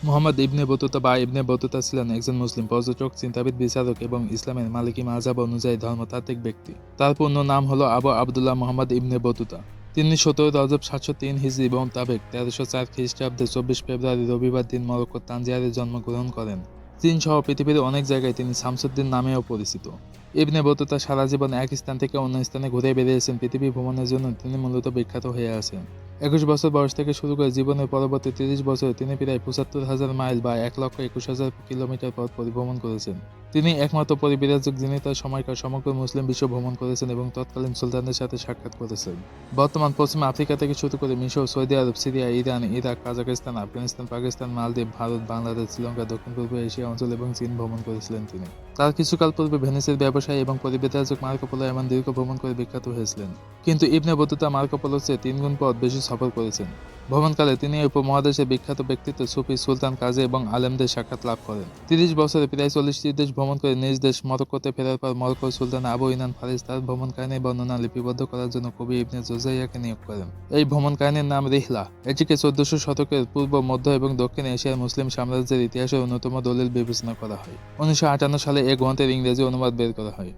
Muhammad Ibn Battuta বা Ibn Battuta ছিলেন একজন মুসলিম পর্যটক, চিন্তাবিদ, বিচারক এবং ইসলামের মালিকি মাযহাব অনুযায়ী ধর্মতাত্ত্বিক ব্যক্তি। তার পূর্ণ নাম হল আবু আবদুল্লাহ মুহাম্মদ ইবনে বতুতা। তিনি 17 রজব 703 হিজরি এবং তাবেক 1304 খ্রিস্টাব্দে 24 ফেব্রুয়ারি রবিবার দিন মরক্কোর তানজিয়ারে জন্মগ্রহণ করেন। চীন সহ পৃথিবীর অনেক জায়গায় তিনি শামসুদ্দিন নামেও পরিচিত। ইবনে বতুতা সারা জীবন এক স্থান থেকে অন্য স্থানে ঘুরে বেরিয়েছেন। পৃথিবী ভ্রমণের জন্য তিনি মূলত বিখ্যাত হয়ে আছেন। 21 বছর বয়স থেকে শুরু করে জীবনের পরবর্তী 30 বছরে তিনি প্রায় 75,000 মাইল বা 1,21,000 কিলোমিটার পথ পরিভ্রমণ করেছেন। তিনি একমাত্র পরিব্রাজক যিনি তার সময়কার সমগ্র মুসলিম বিশ্ব ভ্রমণ করেছেন এবং তৎকালীন সুলতানদের সাথে সাক্ষাৎ করেছেন। বর্তমান পশ্চিম আফ্রিকা থেকে শুরু করে মিশর, সৌদি আরব, Syria, Iran, Iraq, Kazakhstan, Afghanistan, Pakistan, মালদ্বীপ, ভারত, বাংলাদেশ, শ্রীলঙ্কা, দক্ষিণ পূর্ব এশিয়া অঞ্চল এবং চীন ভ্রমণ করেছিলেন তিনি। তার কিছুকাল পূর্বে ভেনিসের ব্যবসায়ী এবং পরিব্রাজক মার্কো পোলো এমন দীর্ঘ ভ্রমণ করে বিখ্যাত হয়েছিলেন। কিন্তু ইবনে বতুতা মার্কো পোলোর চেয়ে 3 গুণ পথ বেশি সফর করেছেন। ভ্রমণকালে তিনি এই উপমহাদেশের বিখ্যাত ব্যক্তিত্ব সুফি, সুলতান, কাজী এবং আলেমদের সাক্ষাৎ লাভ করেন। 30 বছরে প্রায় 40টি দেশ ভ্রমণ করে নিজ দেশ মরক্কোতে ফেরার পর মরক্কোর সুলতান আবু ইনান ফারিস তার ভ্রমণ কাহিনীর বর্ণনা লিপিবদ্ধ করার জন্য কবি ইবনে জুজাইয়াকে নিয়োগ করেন। এই ভ্রমণ কাহিনীর নাম রিহলা। এটিকে 1400 শতকের পূর্ব, মধ্য এবং দক্ষিণ এশিয়ার মুসলিম সাম্রাজ্যের ইতিহাসের অন্যতম দলিল বিবেচনা করা হয়। 1958 সালে এই গ্রন্থের ইংরেজি অনুবাদ বের করা হয়।